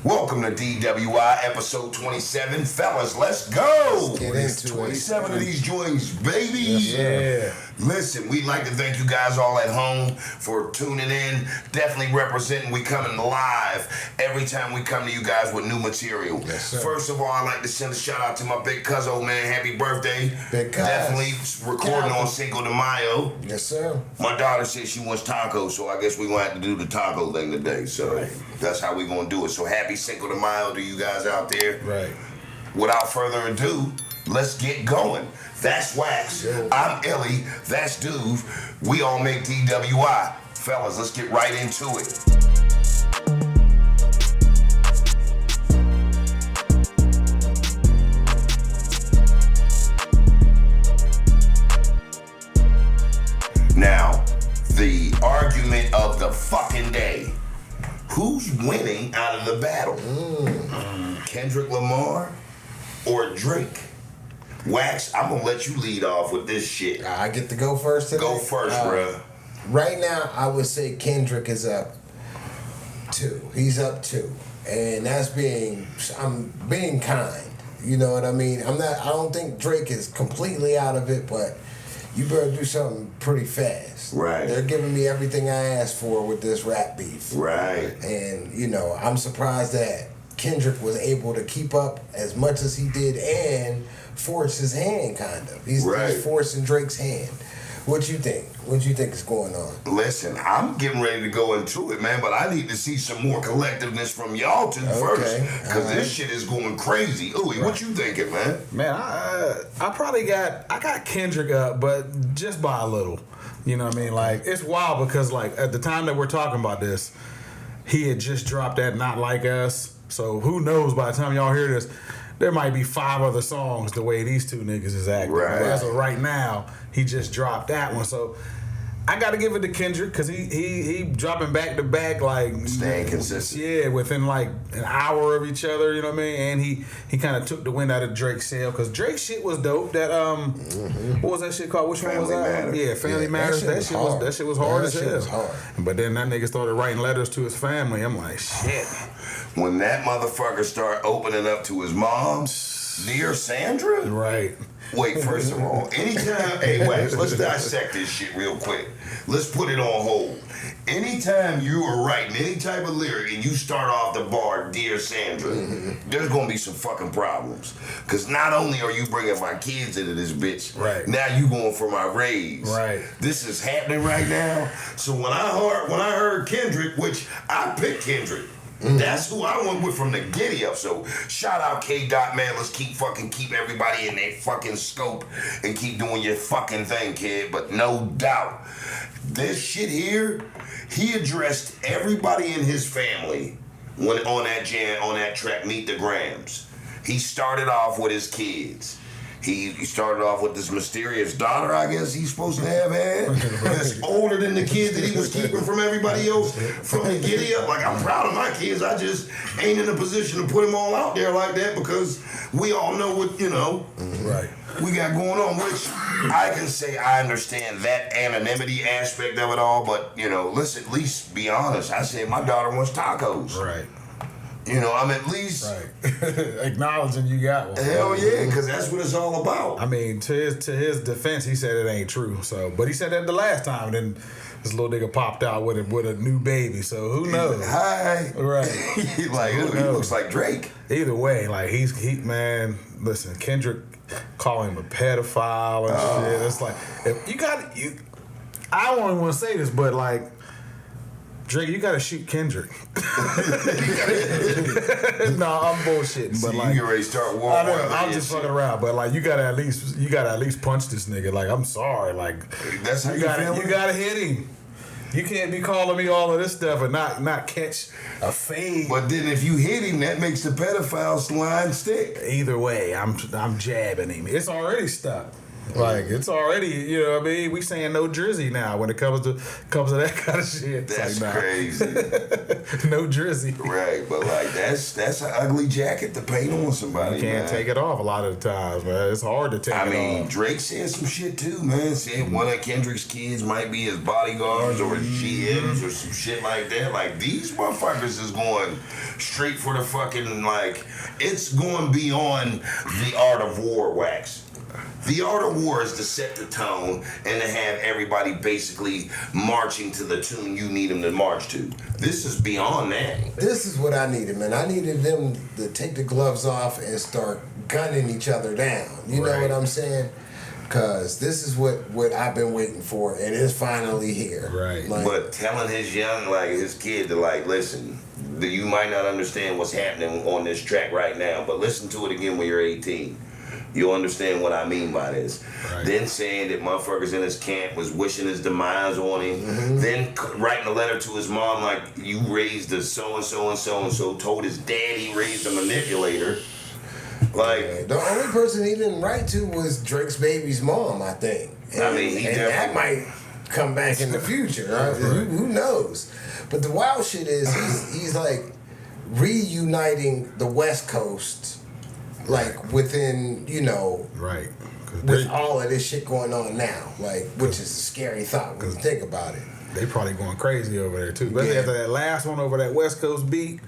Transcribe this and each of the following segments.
Welcome to DWI episode 27. Fellas, let's go. Let's get into 27 of these joints, baby. Yeah. Listen, we'd like to thank you guys all at home for tuning in. Definitely representing. We coming live every time we come to you guys with new material. Yes, sir. First of all, I'd like to send a shout out to my big cuz, old man. Happy birthday. Big cuz. Definitely recording on Cinco de Mayo. Yes, sir. My daughter said she wants tacos, so I guess we're going to have to do the taco thing today. So that's how we're going to do it. So happy Cinco de Mayo to you guys out there. Right. Without further ado, let's get going. That's Wax. I'm Ellie. That's Dude. We all make DWI. Fellas, let's get right into it. Now, the argument of the fucking day. Who's winning out of the battle? Kendrick Lamar or Drake? Wax, I'm gonna let you lead off with this shit. I get to go first today? Go first, bruh. Right now, I would say Kendrick is up 2. He's up 2. And I'm being kind. You know what I mean? I don't think Drake is completely out of it, but you better do something pretty fast. Right. They're giving me everything I asked for with this rap beef. Right. And, I'm surprised that Kendrick was able to keep up as much as he did and force his hand, kind of. He's forcing Drake's hand. What you think? What you think is going on? Listen, I'm getting ready to go into it, man, but I need to see some more collectiveness from y'all two first, because this shit is going crazy. Ooey, what you thinking, man? Man, I got Kendrick up, but just by a little. You know what I mean? Like, it's wild because, like, at the time that we're talking about this, he had just dropped that Not Like Us. So who knows, by the time y'all hear this, there might be 5 other songs the way these two niggas is acting. Right. But as of right now, he just dropped that one. So I got to give it to Kendrick because he dropping back to back, like, staying consistent. Yeah, within like an hour of each other, you know what I mean? And he kind of took the wind out of Drake's sail because Drake's shit was dope. That what was that shit called? Which Family one was that? Matters. Yeah, Family Matters. That shit was hard as hell. But then that nigga started writing letters to his family. I'm like, shit. When that motherfucker start opening up to his mom, dear Sandra? Right. Wait, first of all, anytime, hey, Wax, let's dissect this shit real quick. Let's put it on hold. Anytime you are writing any type of lyric and you start off the bar, Dear Sandra, there's going to be some fucking problems. Because not only are you bringing my kids into this bitch, now you going for my raise. Right. This is happening right now. So when I heard Kendrick, which I picked Kendrick, that's who I went with from the giddy up. So shout out K-Dot, man. Let's keep everybody in their fucking scope and keep doing your fucking thing, kid. But no doubt, this shit here, he addressed everybody in his family when on that track, Meet the Grams. He started off with his kids. He started off with this mysterious daughter, I guess he's supposed to have had. That's older than the kid that he was keeping from everybody else from the giddy up. Like, I'm proud of my kids. I just ain't in a position to put them all out there like that because we all know what, we got going on, which I can say I understand that anonymity aspect of it all, but, let's at least be honest. I said my daughter wants tacos. Right. I'm at least acknowledging you got one. Hell yeah, because that's what it's all about. I mean, to his defense, he said it ain't true. So, but he said that the last time, and then this little nigga popped out with a new baby. So who knows? Hi. Right. He's like, he looks like Drake. Either way, like he man, listen, Kendrick calling him a pedophile and shit. It's like if I don't want to say this, but like, Drake, you gotta shoot Kendrick. No, I'm bullshitting, but like you ready to start war. I'm just fucking around, but like you gotta at least punch this nigga. Like, I'm sorry, like that's how you gotta hit him. You can't be calling me all of this stuff and not catch a fade. But then if you hit him, that makes the pedophile line stick. Either way, I'm jabbing him. It's already stuck. Like it's already, you know what I mean? We saying no Drizzy now when it comes to that kind of shit. It's That's like, nah. crazy. No Drizzy. Right, but like that's an ugly jacket to paint on somebody. You can't take it off a lot of the times, man. It's hard to take it off. Drake said some shit too, man. Said one of Kendrick's kids might be his bodyguards or his GMs or some shit like that. Like these motherfuckers is going straight for the fucking like. It's going beyond the art of war wax. The art of war is to set the tone and to have everybody basically marching to the tune you need them to march to. This is beyond that. This is what I needed, man. I needed them to take the gloves off and start gunning each other down. You know what I'm saying? Because this is what I've been waiting for, and it's finally here. Right. Like, But telling his kid to like, listen, you might not understand what's happening on this track right now, but listen to it again when you're 18. You'll understand what I mean by this. Right. Then saying that motherfuckers in his camp was wishing his demise on him. Mm-hmm. Then writing a letter to his mom like, you raised a so-and-so and so-and-so, told his dad he raised a manipulator. Like, the only person he didn't write to was Drake's baby's mom, I think. And, he and that might come back in the future. Right? Who knows? But the wild shit is he's like reuniting the West Coast, like within, you know, Right. with all of this shit going on now, like, which is a scary thought when you think about it. They probably going crazy over there too. Especially after that last one over that West Coast beat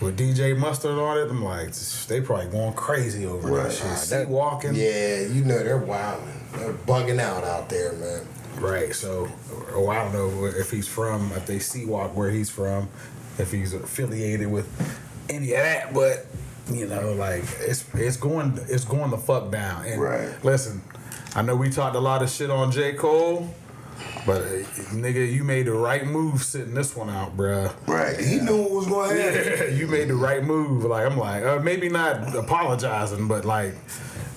with DJ Mustard on it. I'm like, they probably going crazy over that shit. See walking. Yeah, you know they're wilding. They're bugging out there, man. Right. So, I don't know if he's from, if they see walk where he's from, if he's affiliated with any of that, but. You know, like it's going the fuck down. And listen, I know we talked a lot of shit on J. Cole, but nigga, you made the right move sitting this one out, bruh. Right. He knew what was going to happen. You made the right move. Like I'm like, maybe not apologizing, but like,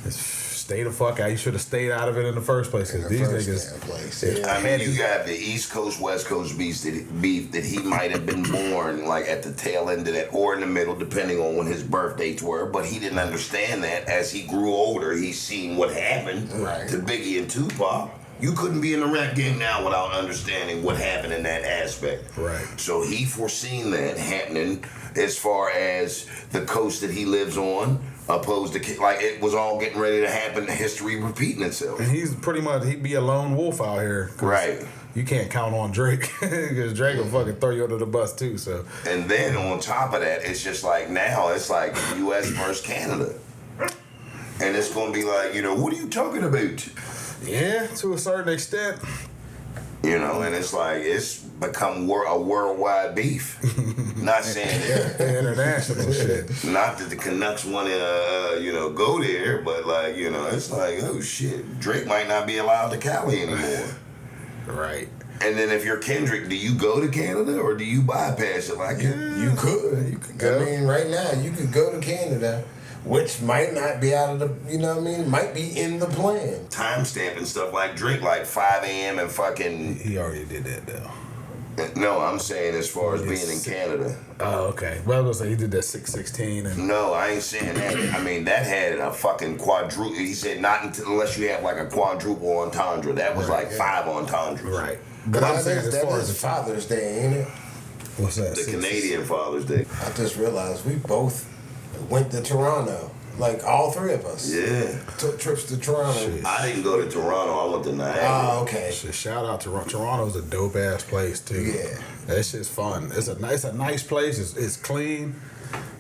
stay the fuck out. You should have stayed out of it in the first place. Because these niggas. I mean, you got the East Coast, West Coast beef that he might have been born like at the tail end of that or in the middle, depending on when his birth dates were. But he didn't understand that. As he grew older, he's seen what happened to Biggie and Tupac. You couldn't be in the rap game now without understanding what happened in that aspect. Right. So he foreseen that happening as far as the coast that he lives on. Opposed to like it was all getting ready to happen, history repeating itself. And he's pretty much he'd be a lone wolf out here, right? You can't count on Drake because Drake will fucking throw you under the bus too. So and then on top of that, it's just like now it's like U.S. versus Canada, and it's gonna be like what are you talking about? Yeah, to a certain extent. And it's like it's become a worldwide beef. Not saying international shit. Not that the Canucks want to, go there, but like, it's like, oh shit, Drake might not be allowed to Cali anymore. Right. And then if you're Kendrick, do you go to Canada or do you bypass it? Like, you could. You could go. I mean, right now you could go to Canada. Which might not be out of the, might be in the plan. Timestamp and stuff like Drake, like 5 a.m. and fucking. He already did that though. No, I'm saying as far as being in Canada. Oh, okay. Well, I was gonna say he did that 616 and. No, I ain't saying that. I mean, that had a fucking quadruple. He said not unless you have like a quadruple entendre. That was like 5 entendres. Right. But I'm saying as far as Father's Day, ain't it? What's that? The Canadian Father's Day. I just realized we both went to Toronto. Like all three of us. Yeah. Took trips to Toronto. Shit. I didn't go to Toronto. I went to Niagara. Oh, okay. Shit, shout out to Toronto. Toronto's a dope ass place too. Yeah. That shit's fun. It's a nice place. It's clean.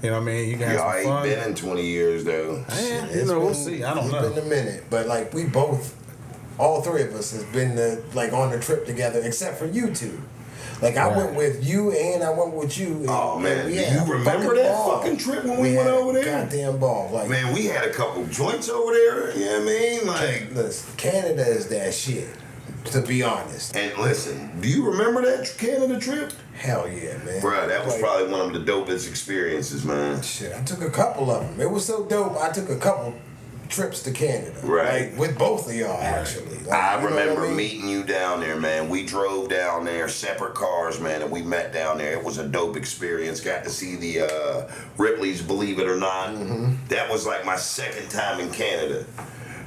You know what I mean? You can have some fun. I ain't been in 20 years though. Man, we'll see. I don't know. It's been a minute, but like we both, all three of us, has been on the trip together, except for you two. Like I went with you and I went with you. And, oh man, do you remember that fucking trip when we went over there? Goddamn ball! Like man, we had a couple joints over there. You know what I mean? Like, listen, Canada is that shit. To be honest. And listen, do you remember that Canada trip? Hell yeah, man. Bruh, that was probably one of the dopest experiences, man. Shit, I took a couple of them. It was so dope. I took a couple trips to Canada. Right. Like, with both of y'all, actually. Like, I remember meeting you down there, man. We drove down there, separate cars, man, and we met down there. It was a dope experience. Got to see the Ripley's Believe It or Not. Mm-hmm. That was like my second time in Canada.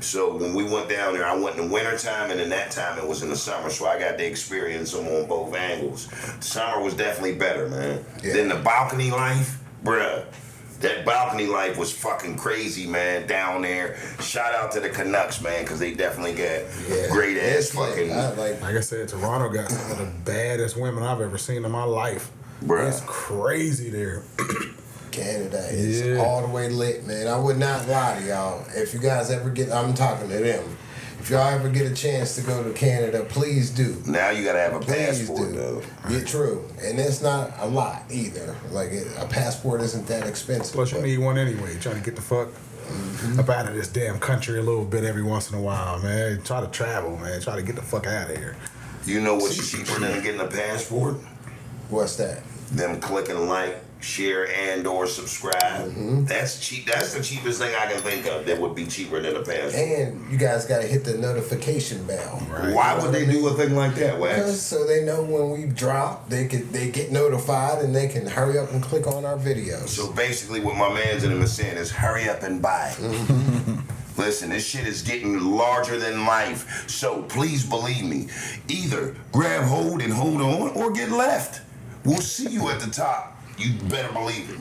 So when we went down there, I went in the wintertime, and in that time it was in the summer, so I got to experience them on both angles. Summer was definitely better, man. Yeah. Then the balcony life, bruh. That balcony life was fucking crazy, man, down there. Shout out to the Canucks, man, because they definitely got great ass fucking... Like I said, Toronto got some of the baddest women I've ever seen in my life. Bruh. It's crazy there. Canada is all the way lit, man. I would not lie to y'all. If you guys ever get, I'm talking to them. If y'all ever get a chance to go to Canada, please do. Now you gotta have a Please passport, do. though. Yeah, true. And it's not a lot either. Like, a passport isn't that expensive. Plus, you need one anyway. Trying to get the fuck up out of this damn country a little bit every once in a while, man. Try to travel, man. Try to get the fuck out of here. You know what's cheaper than getting a passport? What's that? Them clicking like, share, and or subscribe. That's cheap. That's the cheapest thing I can think of that would be cheaper than a passport. And you guys got to hit the notification bell. Right. Why would they do a thing like that, Wax? Because so they know when we drop, they get notified and they can hurry up and click on our videos. So basically what my man's in him is saying is hurry up and buy. Listen, this shit is getting larger than life. So please believe me. Either grab hold and hold on or get left. We'll see you at the top. You better believe it.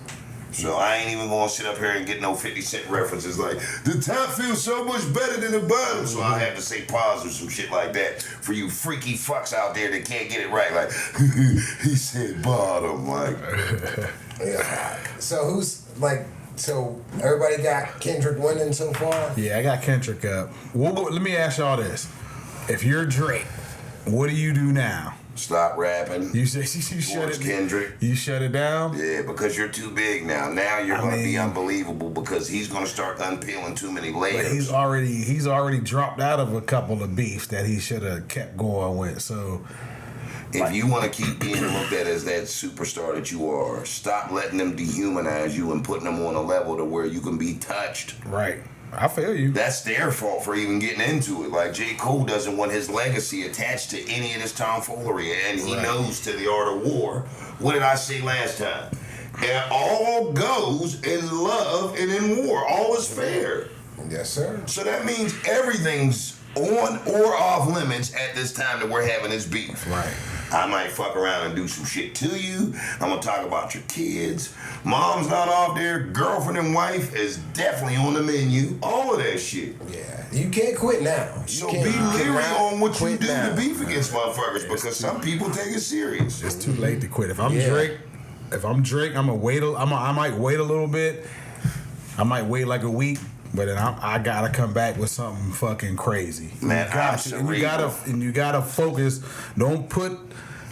So I ain't even gonna sit up here and get no 50 Cent references like, the top feels so much better than the bottom. So I have to say pause or some shit like that for you freaky fucks out there that can't get it right. Like, he said bottom. Like, Yeah. So so everybody got Kendrick winning so far? Yeah, I got Kendrick up. Let me ask y'all this. If you're Drake, what do you do now? stop rapping. You shut it. Kendrick. You shut it down. Yeah, because you're too big now. Now you're going to be unbelievable because he's going to start unpeeling too many layers. But he's already dropped out of a couple of beefs that he should have kept going with. So, if you want to keep being looked at as that superstar that you are, stop letting them dehumanize you and putting them on a level to where you can be touched. Right. I feel you. That's their fault for even getting into it. Like, J. Cole doesn't want his legacy attached to any of this tomfoolery, and he knows to the art of war. What did I say last time? It all goes in love and in war. All is fair. Yes, sir. So that means everything's on or off limits at this time that we're having this beef. Right. I might fuck around and do some shit to you. I'm gonna talk about your kids. Mom's not off there. Girlfriend and wife is definitely on the menu. All of that shit. Yeah. You can't quit now. So be leery on what you do now. to beef against motherfuckers because some people take it serious. It's too late to quit. If I'm Drake, I'm gonna wait. I might wait a little bit. I might wait like a week. But then I gotta come back with something fucking crazy. Man, you gotta focus. Don't put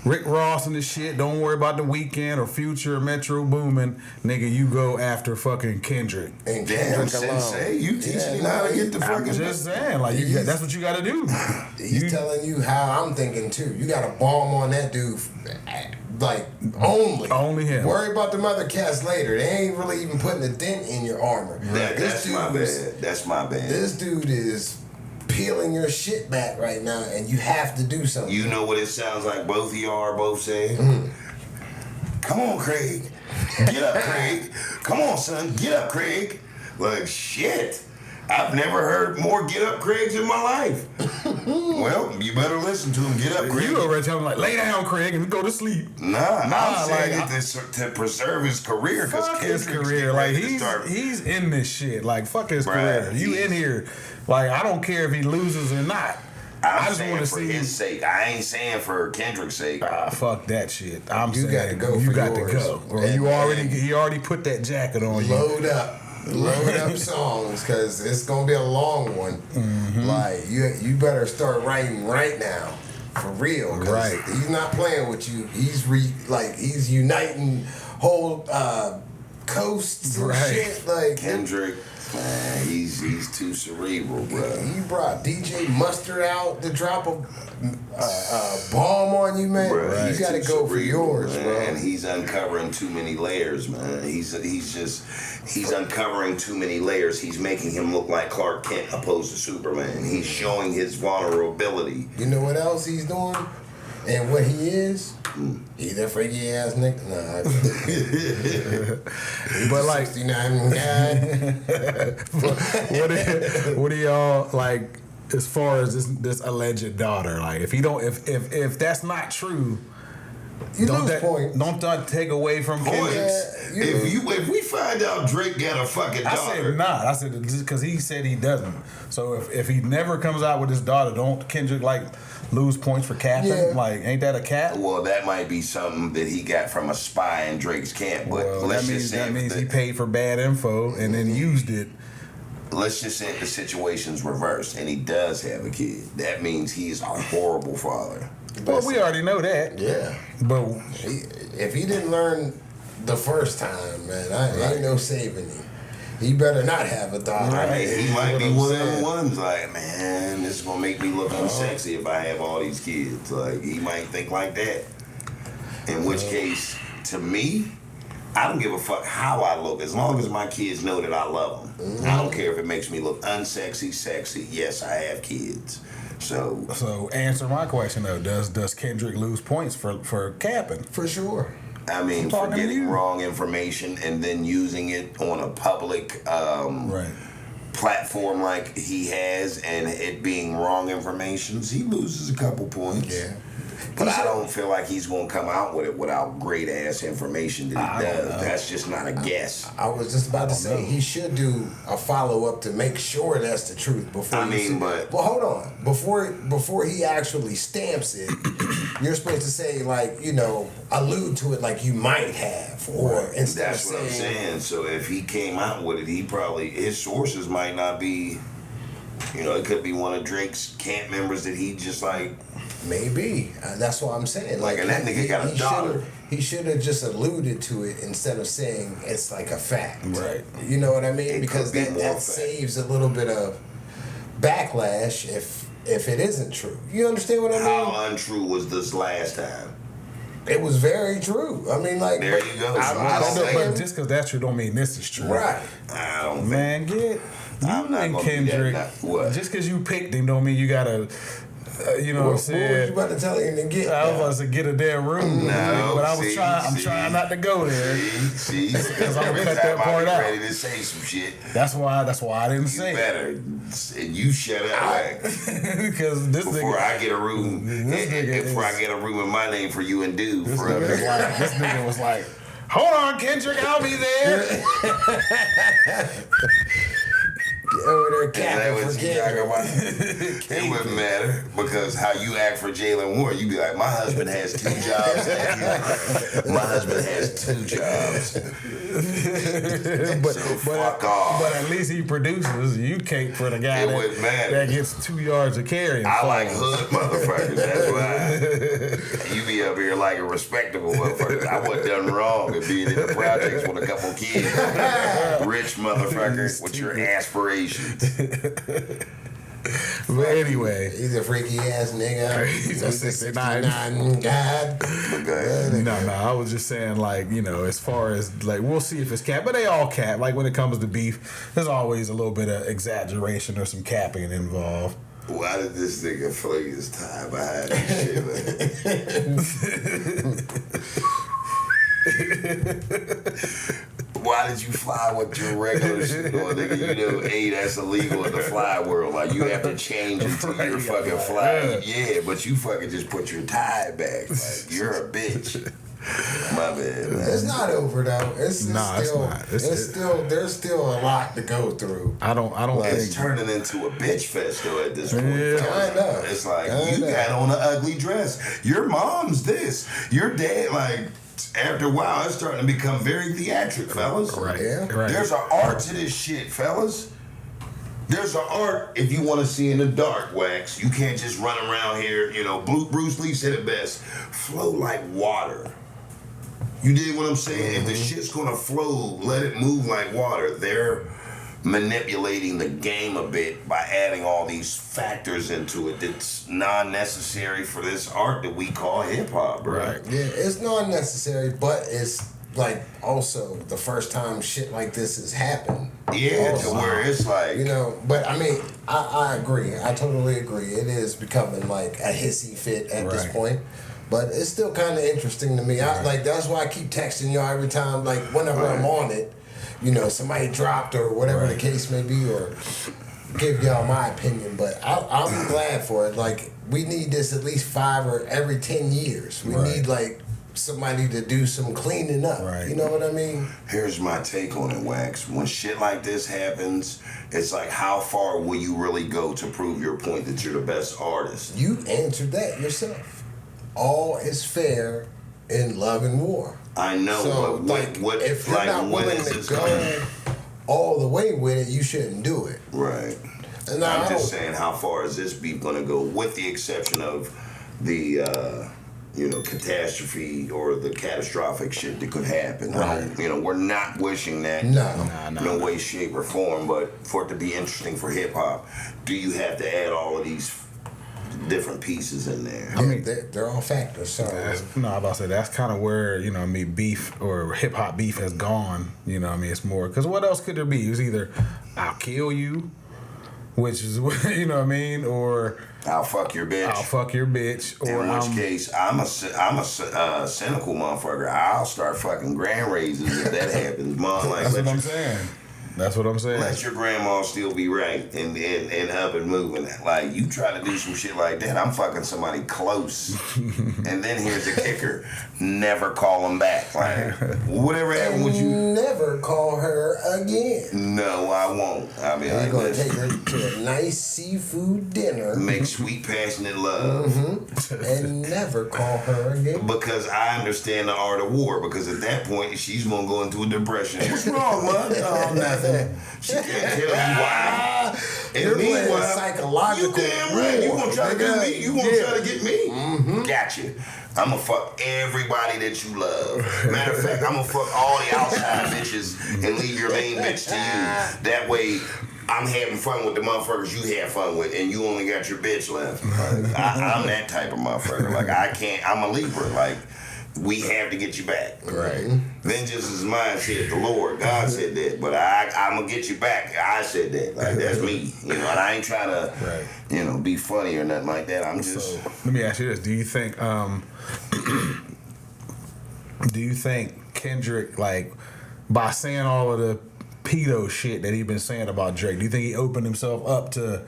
Rick Ross in the shit. Don't worry about the Weeknd or Future or Metro Boomin. Nigga, you go after fucking Kendrick. And Damn, Kendrick Sensei, you teaching me how to get the fucking. I'm just saying, like that's what you gotta do. He's telling you how I'm thinking too. You gotta bomb on that dude. Like, only him. Worry about the other cats later. They ain't really even putting a dent in your armor. That's my bad. That's my bad. This dude is peeling your shit back right now, and you have to do something. You know what it sounds like both of y'all are both saying? Come on, Craig. Get up, Craig. Come on, son. Get up, Craig. Like, shit. I've never heard more get up Craigs in my life. Well, you better listen to him. Get up, Craig. You already tell him like, lay down, Craig, and go to sleep. I'm saying it to preserve his career. Fuck his career. Like he's in this shit. Like fuck his career. You in here. Like I don't care if he loses or not. I just want to see his sake. I ain't saying for Kendrick's sake. Fuck that shit. You got to go. You got to go. Bro, he already put that jacket on you. Load up songs because it's gonna be a long one. Like you better start writing right now, for real. Right. He's not playing with you. He's uniting whole coasts and shit. Like Kendrick, man, he's too cerebral, bro. He brought DJ Mustard out to drop a bomb on you, man. Bruh, you got to go for yours, man. bro. And he's uncovering too many layers, man. He's uncovering too many layers. He's making him look like Clark Kent opposed to Superman. He's showing his vulnerability. You know what else he's doing? And what he is, he that freaky ass nigga. Nah, but like 69 guy. what do y'all like as far as this alleged daughter? Like if if that's not true, You lose points. Don't that take away from Kendrick? If we find out Drake got a fucking daughter, I said not. I said because he said he doesn't. So if he never comes out with his daughter, don't Kendrick like lose points for capping? Yeah. Like ain't that a cap? well, that might be something that he got from a spy in Drake's camp. But Well, let's that just say means he paid for bad info and then used it. let's just say if the situation's reversed and he does have a kid, that means he's a horrible father. Well, we already know that. Yeah. But If he didn't learn the first time, man, ain't no saving him. He better not have a daughter. Right. He might be one of them ones like, man, this is gonna make me look unsexy if I have all these kids. Like he might think like that. In which case, to me, I don't give a fuck how I look as long as my kids know that I love them. I don't care if it makes me look unsexy, sexy. Yes, I have kids. So answer my question though. Does Kendrick lose points for capping? For sure. I mean, I'm for talking to getting you. wrong information and then using it on a public platform like he has and it being wrong information, he loses a couple points. Yeah. But I don't feel like he's going to come out with it without great ass information that he does. That's just not a guess. I was just about to say he should do a follow up to make sure that's the truth before. But hold on, before he actually stamps it, you're supposed to say like allude to it like you might have, or instead that's of what I'm saying. So if he came out with it, his sources might not be. It could be one of Drake's camp members that he just like. Maybe that's what I'm saying. Like, and that nigga got a daughter. He should have just alluded to it instead of saying it's like a fact. Right. You know what I mean? It because that saves a little bit of backlash if it isn't true. You understand what I mean? How untrue was this last time? It was very true. I mean, like there you go. But just because that's true don't mean this is true. Right. I don't. Man, I'm not gonna Kendrick. What? Just because you picked him don't mean you gotta. What I'm saying? What was you about to tell him to get? I was about to get a damn room. No, but I was I'm trying not to go there. See, because I'm every gonna cut time that part I out. ready to say some shit. That's why I didn't say it. Better, and you shut up. Because this before nigga, I get a room, before I get a room in my name for you and do this forever. This nigga was like, hold on, Kendrick, I'll be there. Over there capping for Kendrick. It wouldn't matter because how you act for Jalen Warren, you be like, my husband has 2 jobs. My husband has 2 jobs. Fuck off. But at least he produces. You cake for the guy that gets 2 yards of carry. I like hood motherfuckers. That's why you be up here like a respectable motherfucker. I wasn't done wrong at being in the projects with a couple kids. Rich motherfucker with your aspirations. But anyway, he's a freaky ass nigga. He's a 69 God. No, I was just saying, like, as far as like, we'll see if it's cap, but they all cap. Like when it comes to beef, there's always a little bit of exaggeration or some capping involved. Why did this nigga fling his tie behind this shit, Why did you fly with your regular shit on, nigga? That's illegal in the fly world. Like, you have to change into your fucking fly. Yeah, but you fucking just put your tie back. Like, you're a bitch. My bad, man. It's not over though. It's not. There's still a lot to go through. I don't think it's turning into a bitch fest though at this point. Yeah. It's like you got on an ugly dress. Your mom's this. Your dad like. After a while, it's starting to become very theatric, fellas. Right. Yeah. Right. There's an art to this shit, fellas. There's an art if you want to see in the dark, Wax. You can't just run around here. Bruce Lee said it best. Flow like water. You dig what I'm saying? If the shit's gonna flow, let it move like water. They're manipulating the game a bit by adding all these factors into it that's non-necessary for this art that we call hip-hop, bro. Right. Yeah, it's non-necessary, but it's like also the first time shit like this has happened. Yeah, also, to where it's like... but I mean, I agree. I totally agree. It is becoming like a hissy fit at this point. But it's still kind of interesting to me. That's why I keep texting y'all every time, like whenever I'm on it. You know, somebody dropped or whatever the case may be, or give y'all my opinion. But I'll be glad for it. Like, we need this at least 5 or every 10 years. We need like somebody to do some cleaning up. Right. You know what I mean? Here's my take on it, Wax. When shit like this happens, it's like, how far will you really go to prove your point that you're the best artist? You answered that yourself. All is fair in love and war. I know, so, but what if you're not willing to go all the way with it, you shouldn't do it. Right. And I'm just saying, how far is this beef going to go, with the exception of the catastrophe or the catastrophic shit that could happen. Right. We're not wishing that. No way, shape, or form. But for it to be interesting for hip hop, do you have to add all of these different pieces in there? I mean, they're all factors. So I'm about to say that's kind of where beef or hip hop beef has gone. It's more because what else could there be? It was either I'll kill you, which is or I'll fuck your bitch. Or in which case, I'm a cynical motherfucker. I'll start fucking grand raises if that happens, mom. Like, That's what I'm saying. Let your grandma still be right and up and moving. Like, you try to do some shit like that, I'm fucking somebody close. And then here's the kicker: never call them back. Like, whatever happened with you, never call her again. No, I won't. I mean, you're gonna take her to a nice seafood dinner, make sweet passionate love, and never call her again. Because I understand the art of war. Because at that point, she's gonna go into a depression. What's wrong, man? Oh, nothing. She can't tell you why. And meanwhile, psychological. You damn right. You gonna try to get me? You gonna try to get me? Gotcha. I'm gonna fuck everybody that you love. Matter of fact, I'm gonna fuck all the outside bitches and leave your main bitch to you. That way, I'm having fun with the motherfuckers you have fun with, and you only got your bitch left. I'm that type of motherfucker. Like, I can't. I'm a Libra. Like, we have to get you back. Right. Vengeance is mine, said the Lord. God said that. But I'm going to get you back. I said that. Like, that's me. And I ain't trying to, be funny or nothing like that. I'm just... So, let me ask you this. Do you think Kendrick, like, by saying all of the pedo shit that he been saying about Drake, do you think he opened himself up to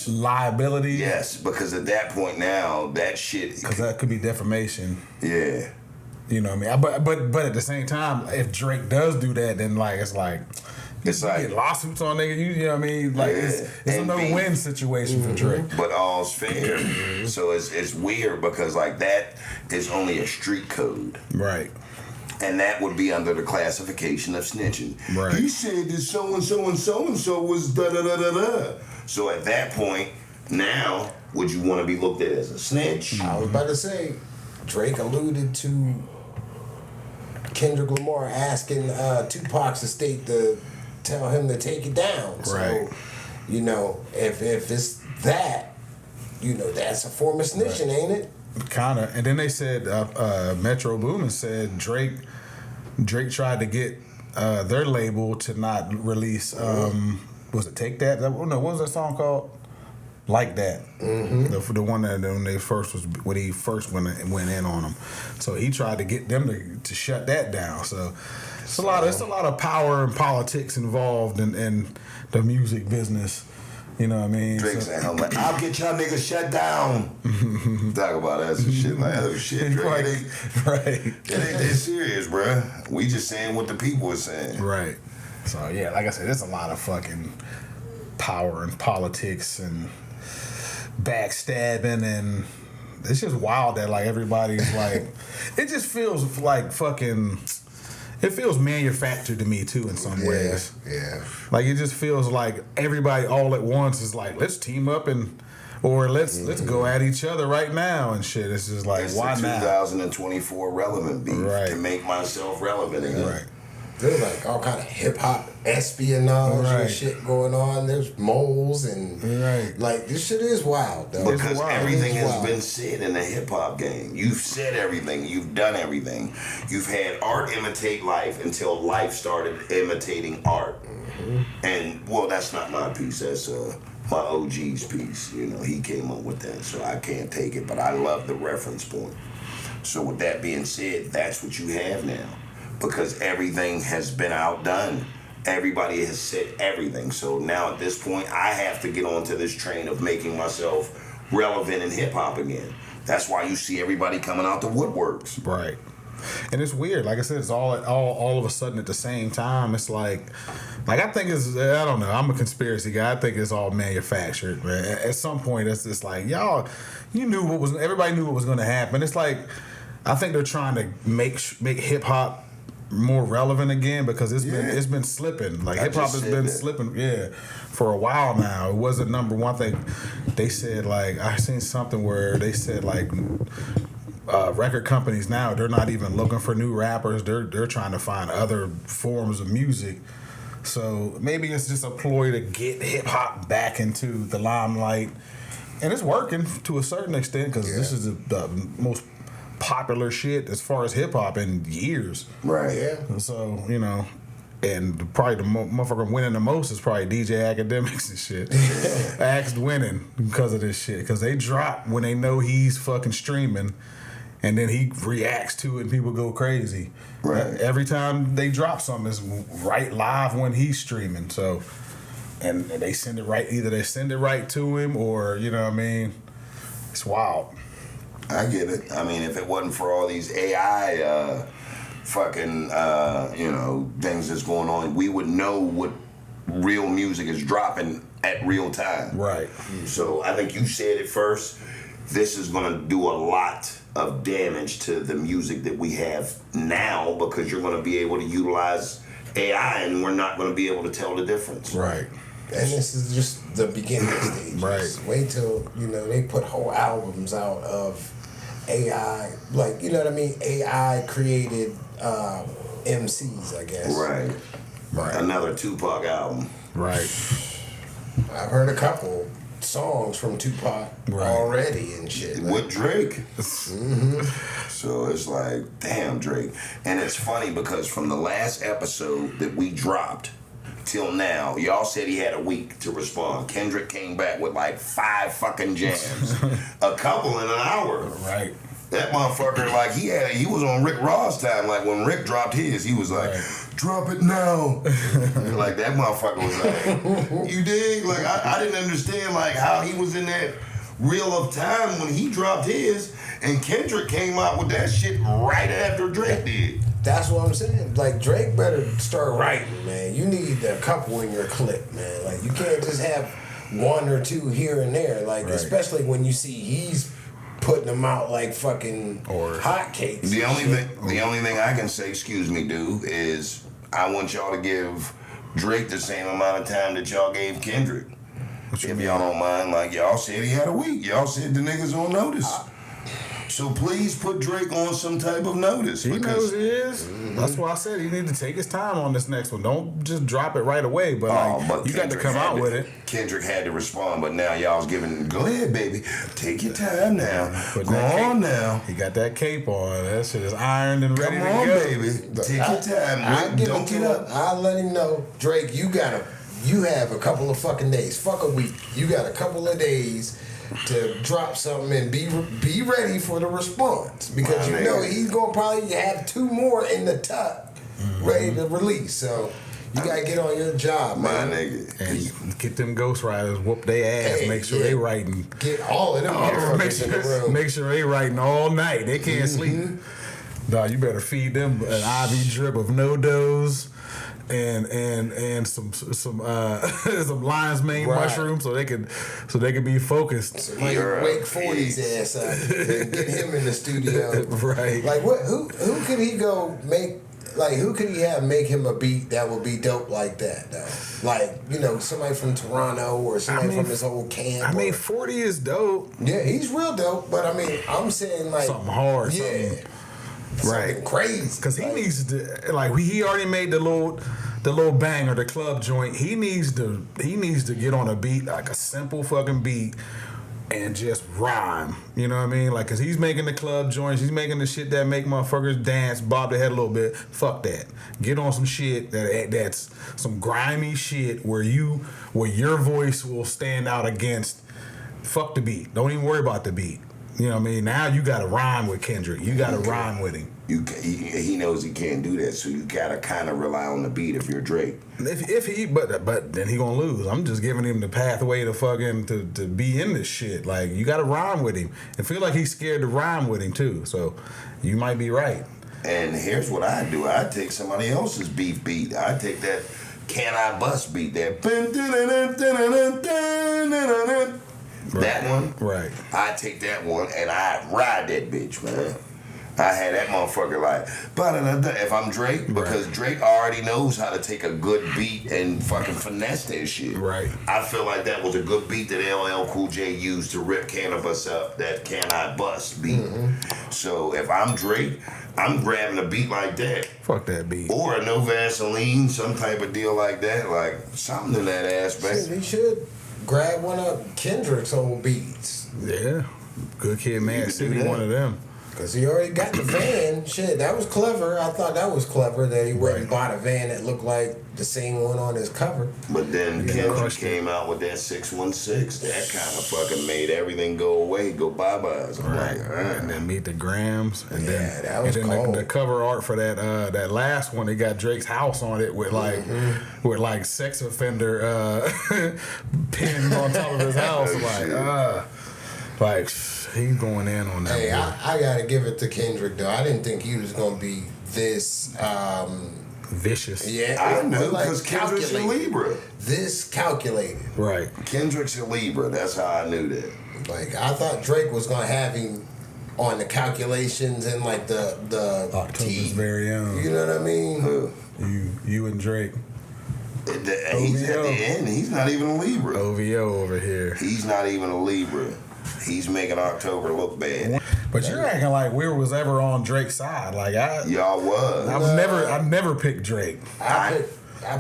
liability? Yes, because at that point now, that shit... Because that could be defamation. Yeah. You know what I mean? But at the same time, if Drake does do that, then it's like get lawsuits on niggas. You know what I mean? Like it's a no-win situation for Drake. But all's fair. So it's weird because like that is only a street code. Right. And that would be under the classification of snitching. Right. He said that so and so and so and so was da da da da da. So at that point, now would you want to be looked at as a snitch? I was about to say, Drake alluded to Kendrick Lamar asking Tupac's estate to tell him to take it down. Right. So, if it's that, that's a form of snitching, ain't it? Kinda. And then they said Metro Boomin said Drake tried to get their label to not release was it Take That? No, what was that song called? Like That. The one that when he first went in on them. So he tried to get them to shut that down. So it's a lot of power and politics involved in the music business. You know what I mean? Drake saying, I'll get y'all niggas shut down. Talk about that some shit like that shit, Drake. Right. It ain't that serious, bruh. We just saying what the people are saying. Right. So, yeah, like I said, there's a lot of fucking power and politics and backstabbing, and it's just wild that, like, everybody's like, it just feels like fucking... It feels manufactured to me too in some ways. Yeah. Like it just feels like everybody all at once is like, let's team up or let's go at each other right now and shit. It's just like, why not? 2024 relevant beef to make myself relevant again. Right. There's like all kind of hip hop espionage and shit going on. There's moles and like this shit is wild though. Because everything has been said in the hip hop game. You've said everything. You've done everything. You've had art imitate life until life started imitating art. And well, that's not my piece. That's my OG's piece. You know, he came up with that, so I can't take it. But I love the reference point. So with that being said, that's what you have now, because everything has been outdone. Everybody has said everything. So now at this point, I have to get onto this train of making myself relevant in hip hop again. That's why you see everybody coming out the woodworks. Right. And it's weird. Like I said, it's all of a sudden at the same time. It's like I think I don't know. I'm a conspiracy guy. I think it's all manufactured, man. At some point, it's just like, y'all, everybody knew what was going to happen. It's like, I think they're trying to make hip hop more relevant again, because it's been slipping. Like hip hop has been slipping, for a while now. It wasn't number one thing. They said, like, I seen something where they said, like, record companies now, they're not even looking for new rappers. They're trying to find other forms of music. So maybe it's just a ploy to get hip hop back into the limelight, and it's working to a certain extent, because this is the most popular shit as far as hip hop in years. Right. Yeah. So, you know, and probably the motherfucker winning the most is probably DJ Academics and shit. Axe winning because of this shit, because they drop when they know he's fucking streaming, and then he reacts to it and people go crazy. Right. Every time they drop something, it's right live when he's streaming. So, and they send it right, either they send it right to him, or, you know what I mean, it's wild. I get it. I mean, if it wasn't for all these AI things that's going on, we would know what real music is dropping at real time. Right. So I think you said it first. This is going to do a lot of damage to the music that we have now, because you're going to be able to utilize AI and we're not going to be able to tell the difference. Right. And this is just the beginning stages. Right. Wait till, they put whole albums out of AI, like, you know what I mean? AI created MCs, I guess. Right. Another Tupac album. Right. I've heard a couple songs from Tupac already and shit. With Drake. So it's like, damn, Drake. And it's funny because from the last episode that we dropped till now, y'all said he had a week to respond. Kendrick came back with like 5 fucking jams. A couple in an hour. Right. That motherfucker, like, he was on Rick Ross time. Like, when Rick dropped his, he was like, drop it now. Like, that motherfucker was like, you dig? Like, I didn't understand, like, how he was in that reel of time when he dropped his, and Kendrick came out with that shit right after Drake did. That's what I'm saying. Like, Drake better start writing, man. You need a couple in your clip, man. Like, you can't just have one or two here and there. Like, especially when you see he's putting them out like fucking hotcakes. The only thing I can say, excuse me, dude, is I want y'all to give Drake the same amount of time that y'all gave Kendrick. If y'all don't mind, like, y'all said he had a week. Y'all said the niggas on notice. So please put Drake on some type of notice. He knows he is. That's why I said he need to take his time on this next one. Don't just drop it right away. But you got to come out with it. Kendrick had to respond, but now y'all's giving. Go ahead, baby. Take your time now. Go on now. He got that cape on. That shit is ironed and ready to go. Come on, baby. Take your time. Don't get up. I'll let him know, Drake. You have a couple of fucking days. Fuck a week. You got a couple of days to drop something and be ready for the response, because he's gonna probably have 2 more in the tuck ready to release. So you gotta get on your job, man. My nigga. And get them ghostwriters, whoop their ass, make sure they writing. Get all of them motherfuckers in the room. Make sure they writing all night. They can't sleep. Dog, you better feed them an IV drip of no-dose and some lion's mane mushrooms so they could be focused. So wake 40's ass up and get him in the studio. Right. Like who could he go make? Like, who could he have make him a beat that would be dope like that, though? Like, somebody from Toronto or somebody from his whole camp. 40 is dope. Yeah, he's real dope, but I'm saying, like, something hard. Yeah. Something crazy. Because he needs to, like, he already made the little bang or the club joint. He needs to get on a beat, like a simple fucking beat, and just rhyme. You know what I mean? Like, cause he's making the club joints, he's making the shit that make motherfuckers dance, bob their head a little bit. Fuck that. Get on some shit that's some grimy shit where your voice will stand out against. Fuck the beat. Don't even worry about the beat. You know what I mean? Now you got to rhyme with Kendrick. You got to rhyme with him. He knows he can't do that, so you gotta kind of rely on the beat if you're Drake. But then he gonna lose. I'm just giving him the pathway to fucking to be in this shit. Like, you gotta rhyme with him. I feel like he's scared to rhyme with him too. So you might be right. And here's what I do: I take somebody else's beef beat. I take that "Can I Bust" beat, that that one. Right. I take that one and I ride that bitch, man. I had that motherfucker like, if I'm Drake, because Drake already knows how to take a good beat and fucking finesse that shit. Right. I feel like that was a good beat that LL Cool J used to rip Cannabis up, that "Can I Bust" beat. Mm-hmm. So if I'm Drake, I'm grabbing a beat like that. Fuck that beat. Or a No Vaseline, some type of deal like that, like something in that aspect. Shit, he should grab one of Kendrick's old beats. Yeah. Good Kid, Mad City, one of them. Because he already got the van. Shit, that was clever. I thought that was clever that he went and bought a van that looked like the same one on his cover. But then Kendrick came out with that 616. That kind of fucking made everything go away, go bye-byes. Right. And then Meet the Grams. And then, that was cold. The cover art for that last one, they got Drake's house on it with like sex offender pins on top of his house. Like he's going in on that. Hey, I gotta give it to Kendrick though. I didn't think he was gonna be this vicious. Yeah, I knew because Kendrick's a Libra. This calculated. Right. Kendrick's a Libra. That's how I knew that. Like, I thought Drake was gonna have him on the calculations and like the October's very own. You know what I mean? Who? You and Drake. He's at the end. He's not even a Libra. OVO over here. He's not even a Libra. He's making October look bad. But you're acting like we was ever on Drake's side. Like y'all was. I never picked Drake. I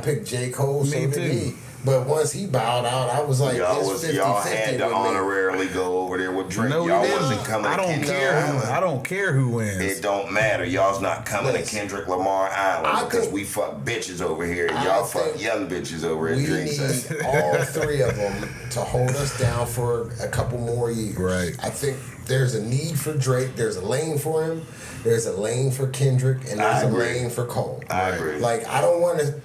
picked J. Cole. Me so too. did he. But once he bowed out, I was like, y'all had to honorarily go over there with Drake. Y'all wasn't coming to Kendrick Island. I don't care who wins. It don't matter. Y'all's not coming to Kendrick Lamar Island because we fuck bitches over here and y'all fuck young bitches over at Drake. We need all three of them to hold us down for a couple more years. Right. I think there's a need for Drake. There's a lane for him. There's a lane for Kendrick, and there's a lane for Cole. I agree. Like, I don't want to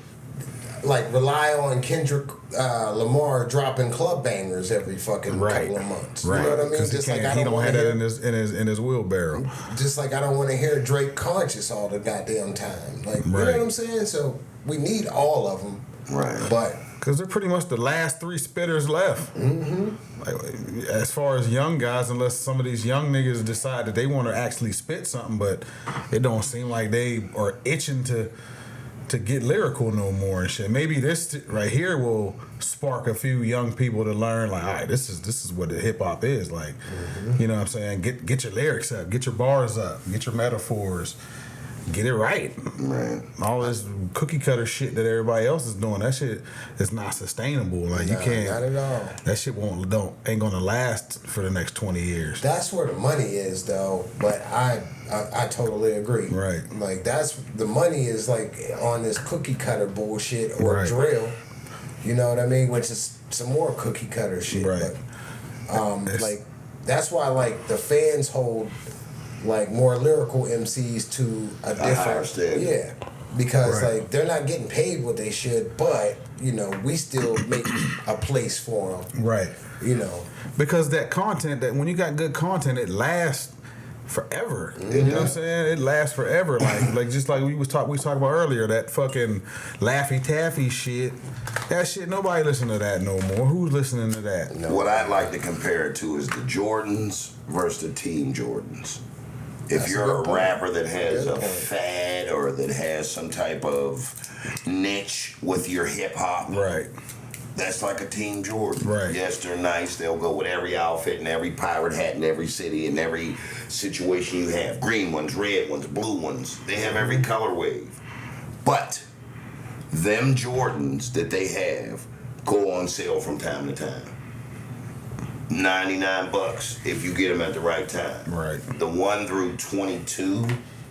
rely on Kendrick Lamar dropping club bangers every fucking couple of months. Right. You know what I mean? Just like he don't have that in his wheelbarrow. Just like I don't want to hear Drake conscious all the goddamn time. Like, you know what I'm saying? So we need all of them. Right. But because they're pretty much the last three spitters left. Mm-hmm. Like, as far as young guys, unless some of these young niggas decide that they want to actually spit something, but it don't seem like they are itching to get lyrical no more and shit. Maybe this right here will spark a few young people to learn, like, all right, this is what the hip hop is. Like, you know what I'm saying? Get your lyrics up, get your bars up, get your metaphors, get it right. Right. All this cookie cutter shit that everybody else is doing, that shit is not sustainable. Like, you can't. Not at all. That shit ain't gonna last for the next 20 years. That's where the money is, though. But I totally agree. Right. Like, that's the money is like on this cookie cutter bullshit or drill. You know what I mean? Which is some more cookie cutter shit. Right. But, like, that's why like the fans hold like more lyrical MCs to a different because like they're not getting paid what they should, but you know we still make a place for them. Right. You know, because that content, that when you got good content, it lasts forever. Mm-hmm. You know what I'm saying? It lasts forever. Like just like we was talking about earlier, that fucking Laffy Taffy shit. That shit, nobody listen to that no more. Who's listening to that? No. What I'd like to compare it to is the Jordans versus the Team Jordans. If you're a rapper that has a fad or that has some type of niche with your hip hop, right? That's like a Team Jordan. Right. Yes, they're nice. They'll go with every outfit and every pirate hat in every city and every situation you have. Green ones, red ones, blue ones. They have every color wave. But them Jordans that they have go on sale from time to time. $99 if you get them at the right time. Right. The 1 through 22,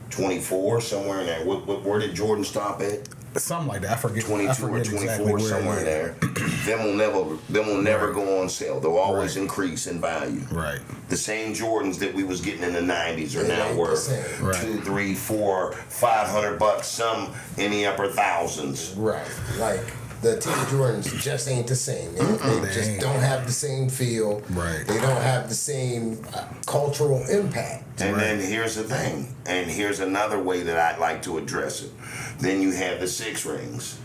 24, somewhere in there. Where did Jordan stop at? Something like that. I forget. 22 I forget or 24, exactly where somewhere in there. Them will never go on sale. They'll always increase in value. Right. The same Jordans that we was getting in the 90s are now ain't worth the same. Right. $200, $300, $400, $500. Some in the upper thousands. Right. Like the Team Jordans just ain't the same. They just don't have the same feel. Right. They don't have the same cultural impact. And then here's the thing, and here's another way that I'd like to address it. Then you have the 6 rings.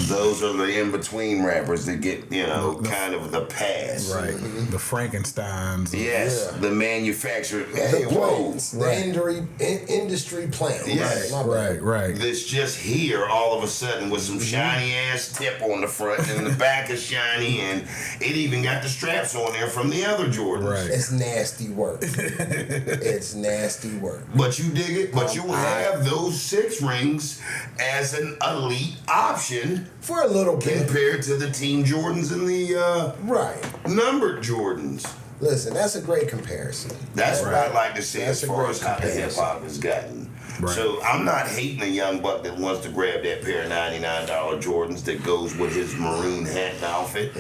Those are the in-between rappers that get, kind of the pass. Right. The Frankensteins. Yes, Yeah. the manufacturer. The Hey, whoa. plants, the industry plant. Yes. My bad. Right. That's just here all of a sudden with some shiny ass tip on the front and the back is shiny and it even got the straps on there from the other Jordans. Right. It's nasty work. It's nasty work. But you dig it? But you will have those 6 rings as an elite option For a little bit. compared to the Team Jordans and the Right. numbered Jordans. Listen, that's a great comparison. That's what I like to see That's as a far great as how the hip comparison. hop has gotten. Right. So I'm not hating a young buck that wants to grab that pair of $99 Jordans that goes with his maroon hat and outfit.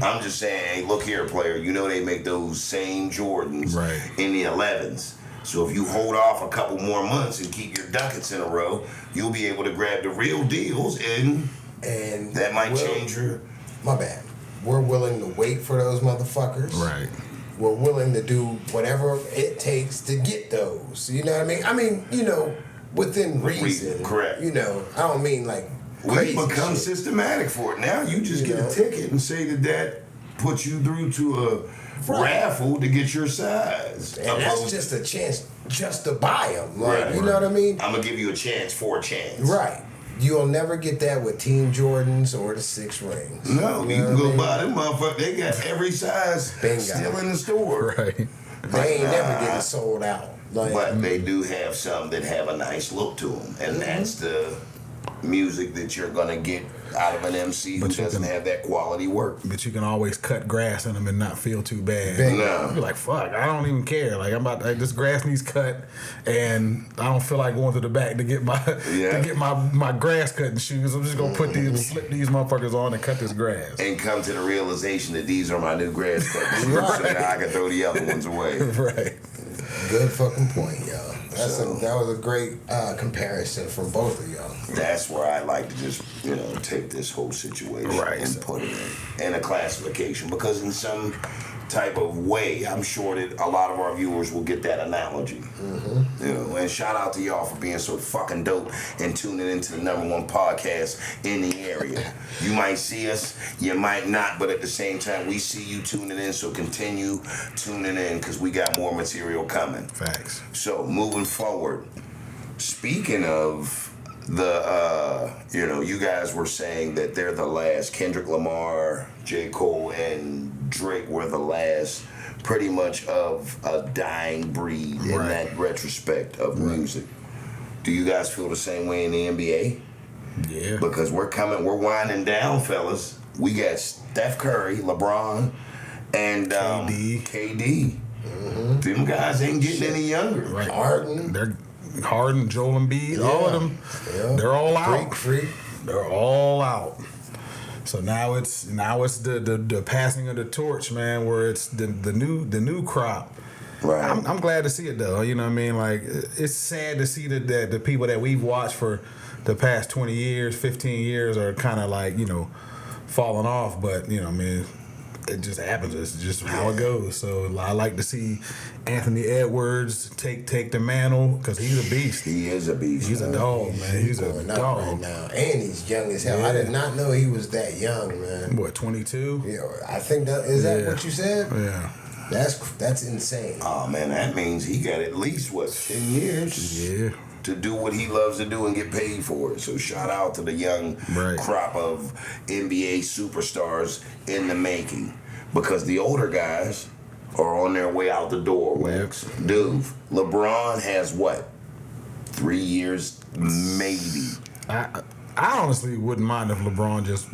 I'm just saying, hey, look here, player. You know they make those same Jordans Right. in the 11s. So if you hold off a couple more months and keep your ducats in a row, you'll be able to grab the real deals, and that might change your. My bad. We're willing to wait for those motherfuckers. Right. We're willing to do whatever it takes to get those. You know what I mean? I mean, within reason. Correct. I don't mean like We crazy become shit. systematic for it. Now you just You get know? a ticket and say that puts you through to a raffle to get your size. And that's just a chance just to buy them. Like, Right. you know what I mean? I'm gonna give you a chance for a chance. Right. You'll never get that with Team Jordans or the 6 rings. No, you know can what I go mean? buy them motherfuckers. They got every size Bingo. still in the store. Right. They ain't never getting sold out. Like, But they do have some that have a nice look to them, and that's the music that you're gonna get out of an MC who But you doesn't can- have that quality work. But you can always cut grass in them and not feel too bad. No. You're like, fuck, I don't even care. Like this grass needs cut, and I don't feel like going to the back to get my grass cutting shoes. I'm just gonna slip these motherfuckers on and cut this grass. And come to the realization that these are my new grass cutters, so now I can throw the other ones away. Right. good fucking point, y'all. That was a great comparison from both of y'all. That's where I like to just, take this whole situation and put it in a classification, because in some type of way, I'm sure that a lot of our viewers will get that analogy. And shout out to y'all for being so fucking dope and tuning into the #1 podcast in the area. You might see us, you might not, but at the same time, we see you tuning in, so continue tuning in, because we got more material coming. Facts. So moving forward, speaking of the, you guys were saying that they're the last. Kendrick Lamar, J. Cole, and Drake were the last, pretty much, of a dying breed in that retrospect of music. Do you guys feel the same way in the NBA? Yeah. Because we're winding down, fellas. We got Steph Curry, LeBron, and KD. Them guys ain't getting any younger. Right. Harden. Harden, Joel Embiid, all of them. Yeah. They're all out. Freak. They're all out. So now it's the passing of the torch, man, where it's the new crop. Right. I'm glad to see it though. You know what I mean? Like, it's sad to see that the people that we've watched for the past 20 years, 15 years are kind of like, falling off. But it just happens. It's just how it goes. So I like to see Anthony Edwards take the mantle, because he's a beast. He is a beast. He's a dog, man. He's a Going up dog. right now, and he's young as hell. I did not know he was that young, man. What, 22? Yeah, I think that what you said. Yeah. That's insane. Oh man, that means he got at least 10 years. Yeah. To do what he loves to do and get paid for it. So shout out to the young crop of NBA superstars in the making, because the older guys are on their way out the door. Wax. Dude, LeBron has 3 years maybe. I honestly wouldn't mind if LeBron just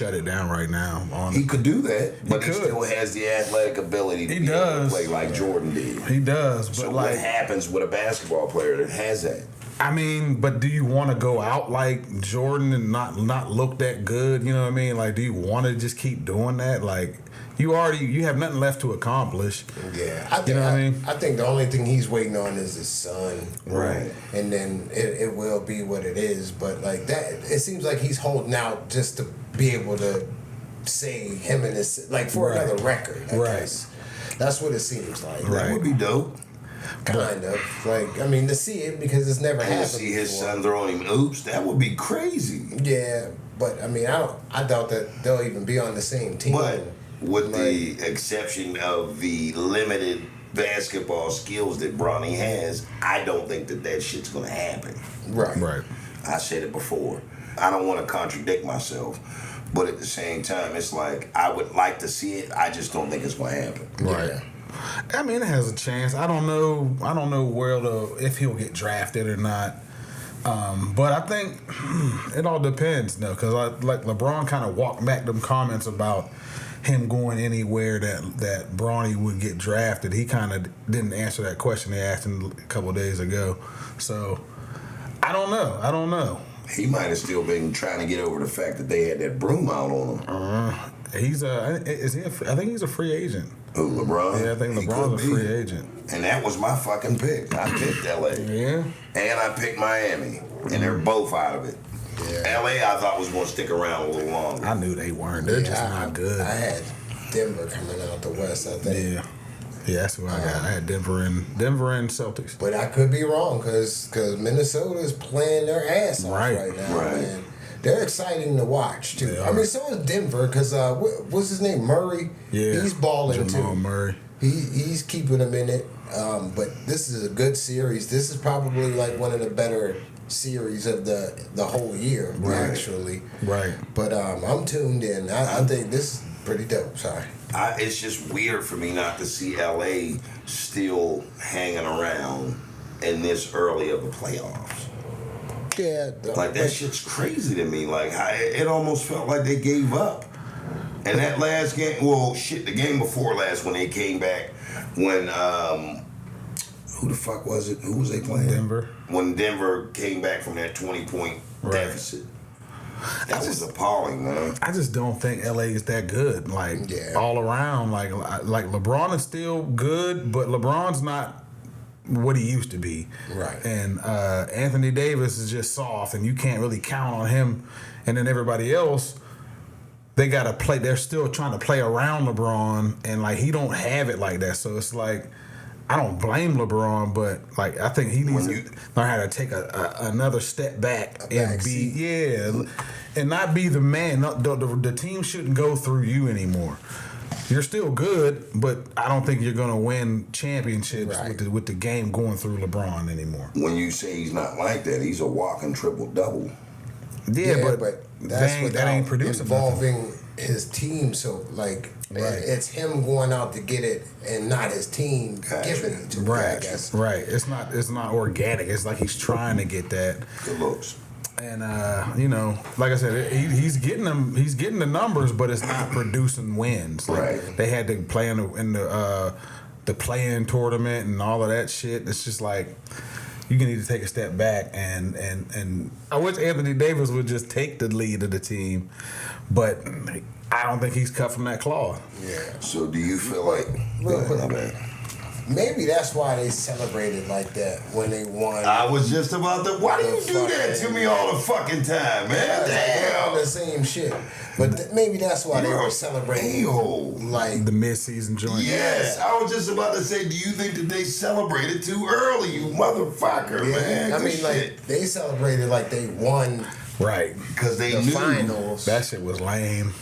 shut it down right now. He could do that, but he could. still has the athletic ability to He be able to does. play like Jordan did. He does, but So like, what happens with a basketball player that has that? I mean, but do you want to go out like Jordan and not look that good? You know what I mean? Like, do you want to just keep doing that? Like, you have nothing left to accomplish. Yeah, I think, you know what I mean? I think the only thing he's waiting on is his son, Right. And then it will be what it is. But like that, it seems like he's holding out just to be able to say him and his like for Right. another record. I Right. guess. That's what it seems like. Right. That would be dope. Kind of like, I mean, to see it because it's never And happened to see his before. son throwing him oops, that would be crazy. Yeah, but I mean, I doubt that they'll even be on the same team. But with Like, the exception of the limited basketball skills that Bronny has, I don't think that shit's gonna happen. right, Right. I said it before. I don't want to contradict myself, but at the same time, it's like I would like to see it. I just don't think it's gonna happen. Right. Yeah. I mean, it has a chance. I don't know if he'll get drafted or not. But I think it all depends, though, because like LeBron kind of walked back them comments about him going anywhere that Bronny would get drafted. He kind of didn't answer that question they asked him a couple of days ago. So I don't know. He might have still been trying to get over the fact that they had that broom out on him. I think he's a free agent. Who, LeBron? Yeah, I think He LeBron's a could be. free agent. And that was my fucking pick. I picked LA. Yeah. And I picked Miami. And they're both out of it. Yeah. LA I thought was going to stick around a little longer. I knew they weren't. They're just not good. I had Denver coming out the West, I think. Yeah. Yeah, that's who I got. I had Denver and Celtics. But I could be wrong because Minnesota is playing their ass off right now, Right. man. They're exciting to watch too. They I are. mean, so is Denver because what's his name, Murray? Yeah, he's balling Jamal too. Murray. He's keeping them in it. But this is a good series. This is probably like one of the better series of the whole year, actually. Right. But I'm tuned in. I think this is pretty dope. Sorry. It's just weird for me not to see LA still hanging around in this early of the playoffs. Yeah. Like, that shit's crazy to me. Like, it almost felt like they gave up. And that last game, the game before last when they came back, when, who the fuck was it? Who was they playing? Denver. When Denver came back from that 20-point deficit. That was appalling, man. I just don't think LA is that good. Like Yeah. all around, like LeBron is still good, but LeBron's not what he used to be. Right. And Anthony Davis is just soft, and you can't really count on him. And then everybody else, they gotta play. They're still trying to play around LeBron, and like he don't have it like that. So it's like, I don't blame LeBron, but like I think he needs to learn how to take another step back and be and not be the man. The team shouldn't go through you anymore. You're still good, but I don't think you're gonna win championships with the game going through LeBron anymore. When you say he's not like that, he's a walking triple-double. Yeah, but that's that ain't producing involving his team. So like, it's him going out to get it, and not his team giving it to him. I guess. Right. It's not organic. It's like he's trying to get that. Good looks. And like I said, he's getting them. He's getting the numbers, but it's not producing wins. Like, they had to play in the play-in tournament and all of that shit. It's just like, you need to take a step back, and I wish Anthony Davis would just take the lead of the team, but I don't think he's cut from that cloth. Yeah. So do you feel like? Maybe that's why they celebrated like that when they won. I was just about to. Why do you do that to me all the fucking time, man? They're on the same shit. But maybe that's why they were celebrating. Like the mid-season joint. Yes, I was just about to say, do you think that they celebrated too early, you motherfucker, man? I mean, like, they celebrated like they won. Right. Because they the knew. finals. That shit was lame.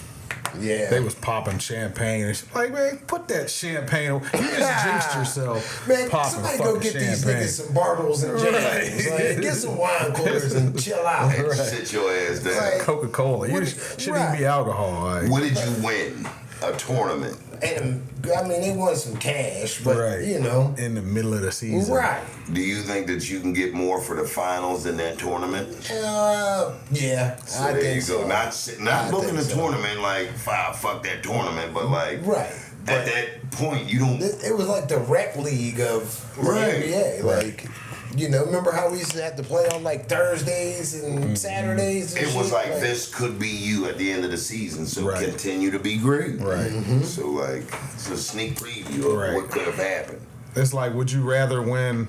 Yeah. They was popping champagne and shit. Like, man, put that champagne on. You just jinxed yourself. Man, popping somebody go get champagne. these niggas some Bartles and James. Like, get some wine coolers and chill out. Sit your ass down. Like, Coca-Cola. You shouldn't even be alcohol. Like. What did you win? a tournament. And I mean, they won some cash, but you know, in the middle of the season, right? Do you think that you can get more for the finals than that tournament? Yeah, so I there think you go. so. Not booking a tournament like fuck that tournament, but like at that point you don't. It was like the rec league of the NBA, like. You know, remember how we used to have to play on like Thursdays and Saturdays? And it was like this could be you at the end of the season, so continue to be great. Right. So like it's a sneak preview of what could have happened. It's like, would you rather win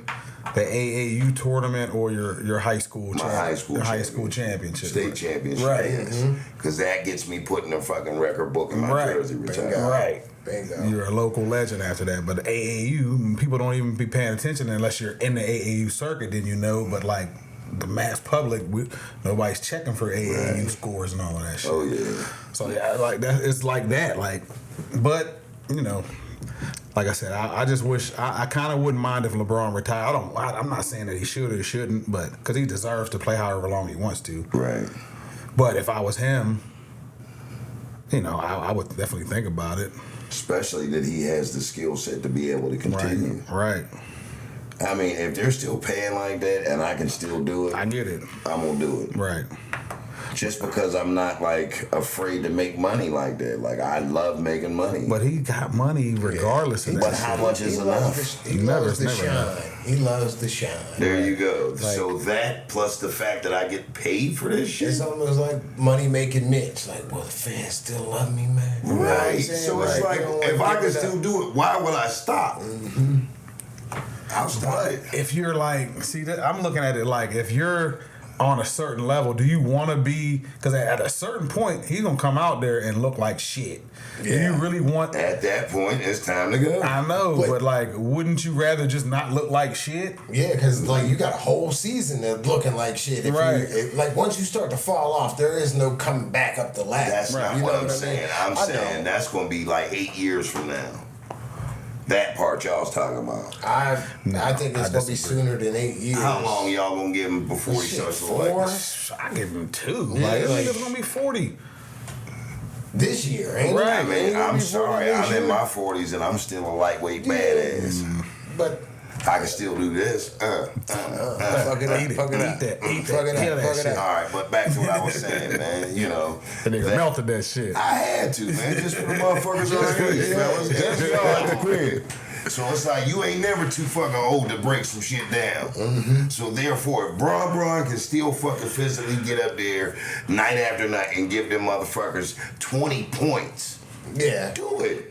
the AAU tournament or your high school high school championship, state championship? Because that gets me put in a fucking record book in my jersey retirement. Right. Bingo. You're a local legend after that. But the AAU, people don't even be paying attention unless you're in the AAU circuit, then you know. But like the mass public, nobody's checking for AAU scores and all of that shit. Oh yeah. So yeah, like that. It's like that. Like, but you know, like I said, I just wish I kind of wouldn't mind if LeBron retired. I'm not saying that he should or shouldn't, but because he deserves to play however long he wants to. Right. But if I was him, you know, I would definitely think about it. Especially that he has the skill set to be able to continue. Right. I mean, if they're still paying like that and I can still do it, I get it. I'm gonna do it. Right. Just because I'm not like afraid to make money like that. Like I love making money. But he got money regardless of that. But how much is enough? He loves the shine. He loves the shine. There you go. Like, so that plus the fact that I get paid for this shit. It's almost like money making Mitch. Like, well, the fans still love me, man. Right. So it's like if I can still do it, why would I stop? I'll stop it. If you're like, see, I'm looking at it like if you're on a certain level, do you want to be? Because at a certain point, he's gonna come out there and look like shit. Yeah. Do you really want? At that point, it's time to go. I know, but like, wouldn't you rather just not look like shit? Yeah, because like you got a whole season of looking like shit. If like once you start to fall off, there is no coming back up the ladder. That's not what I'm saying. I'm saying that's gonna be like 8 years from now. That part y'all was talking about. I think it's gonna be sooner than 8 years. How long y'all gonna give him before he starts to like? I give him 2. Like it's gonna be 40 this year, ain't it? I mean, I'm sorry, I'm in my 40s and I'm still a lightweight badass. But I can still do this. Fuck it up. Eat that. Fuck it up. All right, but back to what I was saying, man. You know, the nigga melted that shit. I had to, man, just for the motherfuckers on here, fellas. Just y'all at the crib. So it's like you ain't never too fucking old to break some shit down. So therefore, if Braun can still fucking physically get up there night after night and give them motherfuckers 20 points, do it.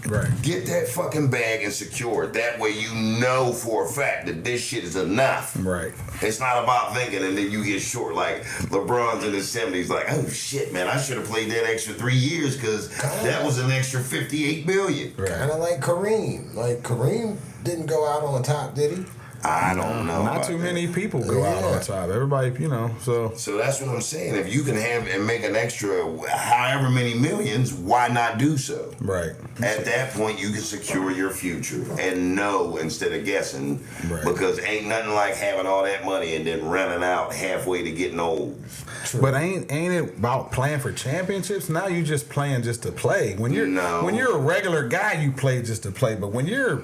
Right. Get that fucking bag and secure it. That way you know for a fact that this shit is enough. Right. It's not about thinking and then you get short. Like LeBron's in his 70s like, oh shit, man, I should have played that extra 3 years because that was an extra $58 million. Right. Kind of like Kareem. Like Kareem didn't go out on top, did he? I don't know. Not too many people go out on top. Everybody, you know, so that's what I'm saying. If you can have and make an extra however many millions, why not do so? Right. At that point, you can secure your future and know instead of guessing. Right. Because ain't nothing like having all that money and then running out halfway to getting old. True. But ain't it about playing for championships? Now you just playing just to play. When you're a regular guy, you play just to play. But when you're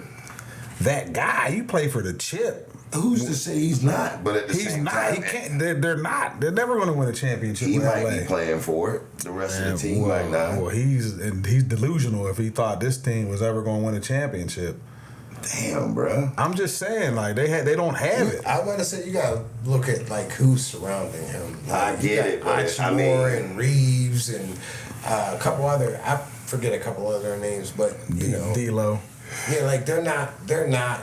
that guy, you play for the chip. Who's to say he's not? But at the same time, he can't. They're not. They're never going to win a championship. He with might LA. be playing for it. The rest of the team might not. Well, he's delusional if he thought this team was ever going to win a championship. Damn, bro. I'm just saying, like they don't have it. I want to say you gotta look at like who's surrounding him. I get it, but I mean, and Reeves and a couple other. I forget a couple other names, but you know, D'Lo. Yeah, like they're not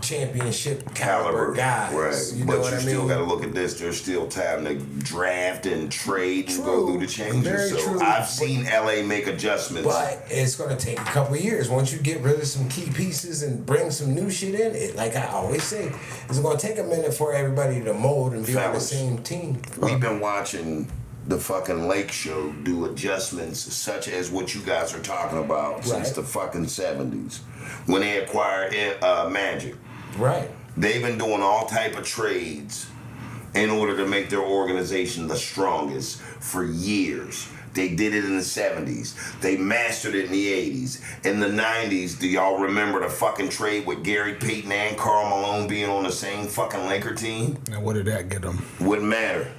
championship caliber guys. Right. You know what I mean? Still got to look at this. There's still time to draft and trade and go through the changes. Very so true. I've seen LA make adjustments. But it's going to take a couple of years. Once you get rid of some key pieces and bring some new shit in, it, like I always say, it's going to take a minute for everybody to mold and be on the same team. We've been watching the fucking Lake Show do adjustments such as what you guys are talking about since the fucking 70s when they acquired Magic. Right. They've been doing all type of trades in order to make their organization the strongest for years. They did it in the 70s. They mastered it in the 80s. In the 90s, do y'all remember the fucking trade with Gary Payton and Karl Malone being on the same fucking Laker team? And what did that get them? Wouldn't matter.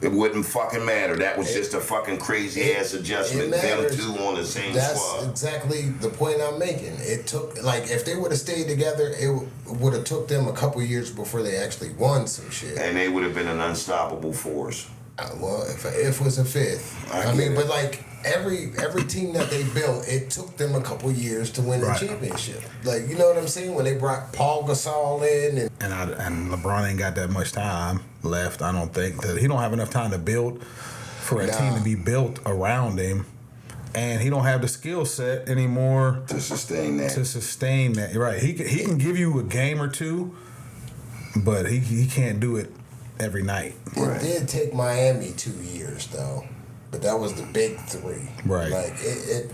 It wouldn't fucking matter. That was just a fucking crazy ass adjustment. Them two on the same squad. That's exactly the point I'm making. It took, like, if they would have stayed together, it would have took them a couple years before they actually won some shit. And they would have been an unstoppable force. Well, if was a fifth. I mean, but like every team that they built, it took them a couple years to win the championship. Like, you know what I'm saying? When they brought Paul Gasol in, and LeBron ain't got that much time left. I don't think that he don't have enough time to build for a team to be built around him, and he don't have the skill set anymore to sustain that. Right? He can give you a game or two, but he can't do it every night. It did take Miami 2 years though, but that was the big three. Right. Like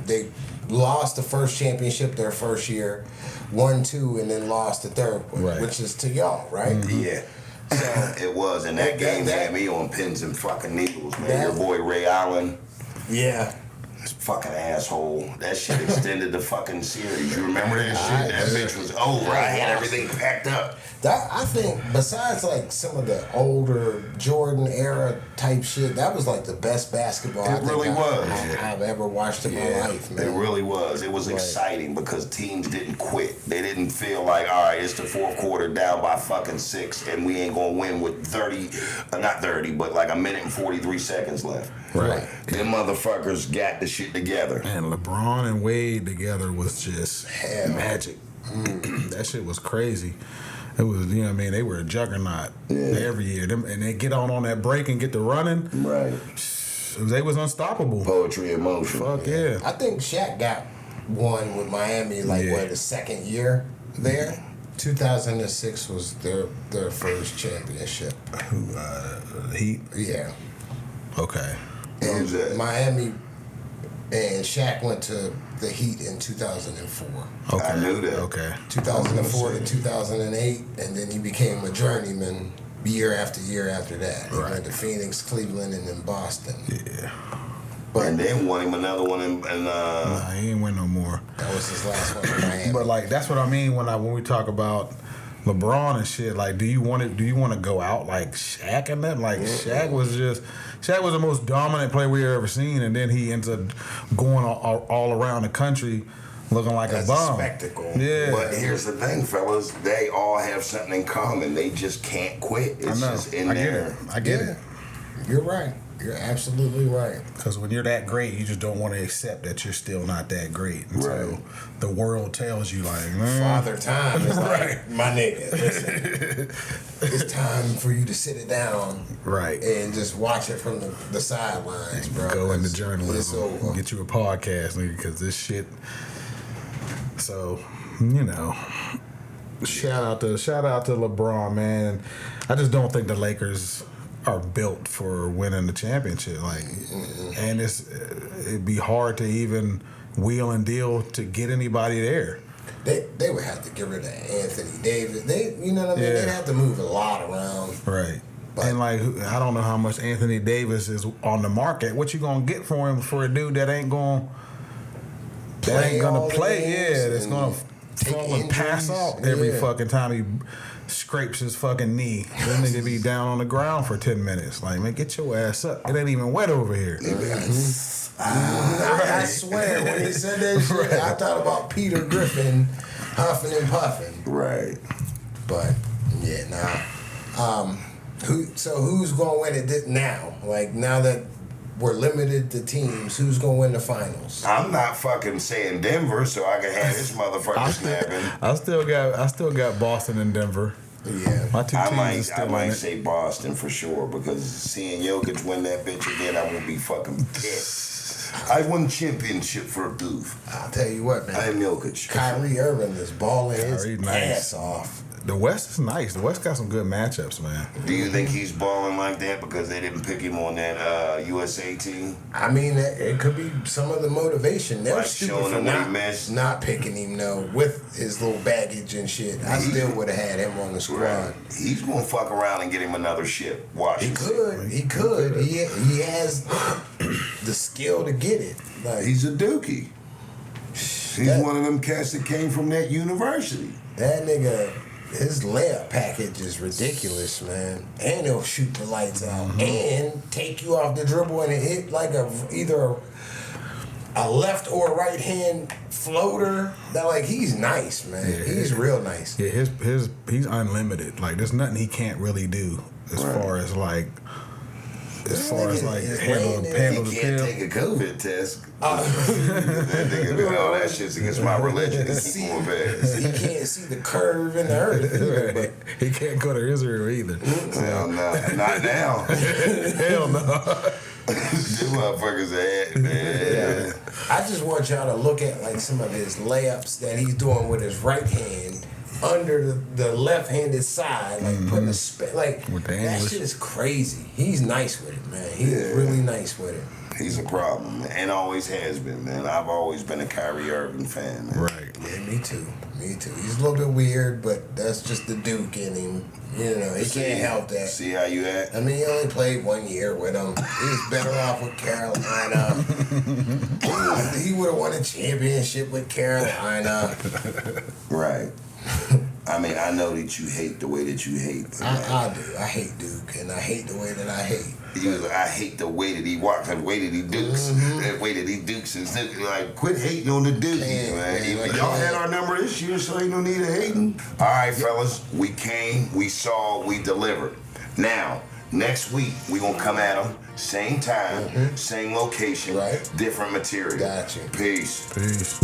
they lost the first championship their first year, won two, and then lost the third one, which is to y'all, right? Mm-hmm. Yeah. So it was, and that game had me on pins and fucking needles, man. Your boy Ray Allen. Yeah. This fucking asshole. That shit extended the fucking series. You remember that shit? That bitch was over. I had everything packed up. I think, besides like some of the older Jordan era type shit, that was like the best basketball I've ever watched in my life, man. It really was. It was exciting because teams didn't quit. They didn't feel like, all right, it's the fourth quarter down by fucking 6 and we ain't gonna win with 30, but like a minute and 43 seconds left. Right. Them motherfuckers got the shit together. And LeBron and Wade together was just magic. That shit was crazy. It was, you know what I mean? They were a juggernaut every year. And they get on that break and get to running. Right. They was unstoppable. Poetry in motion. Fuck yeah. I think Shaq got one with Miami, the second year there. 2006 was their first championship. Heat? Yeah. Okay. And Miami and Shaq went to the Heat in 2004. Okay. I knew that. Okay. 2004 to 2008, and then he became a journeyman year after year after that. He went to Phoenix, Cleveland, and then Boston. Yeah. But and then won him another one in nah, he ain't win no more. That was his last one in Miami. But like that's what I mean when we talk about LeBron and shit. Like, do you want to go out like Shaq and them? Like Shaq was the most dominant player we ever seen, and then he ends up going all around the country looking like a bum. Spectacle. Yeah. But here's the thing, fellas. They all have something in common. They just can't quit. It's just in there. I get it. You're right. You're absolutely right. Because when you're that great, you just don't want to accept that you're still not that great. And so the world tells you, like, Father Time is like, my nigga, listen, it's time for you to sit it down. Right. And just watch it from the sidelines, bro. Go into journalism. Get you a podcast, nigga, because this shit. So, you know. Shout out to LeBron, man. I just don't think the Lakers are built for winning the championship. Like, and it'd be hard to even wheel and deal to get anybody there. They would have to get rid of Anthony Davis. You know what I mean? They'd have to move a lot around. Right. But, and like, I don't know how much Anthony Davis is on the market. What you gonna get for him for a dude that ain't gonna play? Yeah, that's gonna fall and pass out every fucking time he scrapes his fucking knee. This nigga be down on the ground for 10 minutes. Like, man, get your ass up. It ain't even wet over here. I swear, when he said that shit, I thought about Peter Griffin huffing and puffing. Right. But, yeah, nah. Who's going to win it now? Like, now that we're limited to teams, who's going to win the finals? I'm not fucking saying Denver, so I can have this motherfucker snapping. I still got Boston and Denver. Yeah, my two teams I might say Boston for sure, because seeing Jokic win that bitch again, I will be fucking pissed. I won championship for a goof. I'll tell you what, man. I am Jokic. Kyrie Irving is balling his ass off. The West is nice. The West got some good matchups, man. Do you think he's balling like that because they didn't pick him on that USA team? I mean, it could be some of the motivation. They're Like stupid showing for him what he missed? not picking him, though, with his little baggage and shit. I still would have had him on the squad. Right. He's gonna fuck around and get him another ship. Watch. He could. He has the skill to get it. Like, He's a dookie. He's one of them cats that came from that university. that nigga, his layup package is ridiculous, man. And he'll shoot the lights out and take you off the dribble and hit like either a left or right hand floater. That like he's nice, man. Yeah, he's real nice. Yeah, he's unlimited. Like there's nothing he can't really do as far as like handle the He can't pill. take a COVID test. That nigga do all that shit's against my religion. Keep going fast. He can't see the curve in the earth either, but He can't go to Israel either. Hell no, not now. Hell no. These motherfuckers are man. I just want y'all to look at like some of his layups that he's doing with his right hand under the left-handed side, like putting a like With the that English. shit is crazy. He's nice with it, man. He's really nice with it. He's a problem, man, and always has been, man. I've always been a Kyrie Irving fan, man. Right. Yeah, me too. He's a little bit weird, but that's just the Duke in him. You know, he can't help that. See how you act? I mean, he only played 1 year with him. He was better off with Carolina. He would have won a championship with Carolina. Right. I mean, I know that you hate the way that you hate. But I do. I hate Duke, and I hate the way that I hate. I hate the way that he walks, the way that he dukes, the way that he dukes is like, quit hating on the Duke, man. Y'all had our number this year, so ain't no need of hating. All right, fellas, we came, we saw, we delivered. Now, next week, we gonna come at them, same time, same location, different material. Got you. Peace. Peace.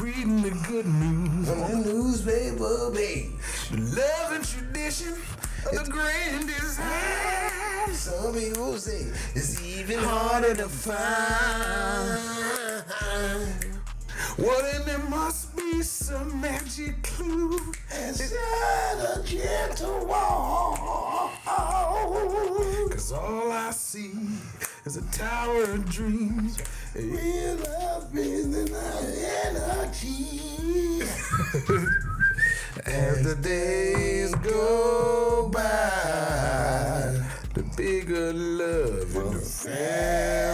Reading the good news On the newspaper page. the love and tradition of the grand design. Some people say it's even harder to find. Well, then there must be some magic clue Inside a gentle wall. 'cause all I see is a tower of dreams. Real love is in our energy. As the days go by, the bigger love in the family.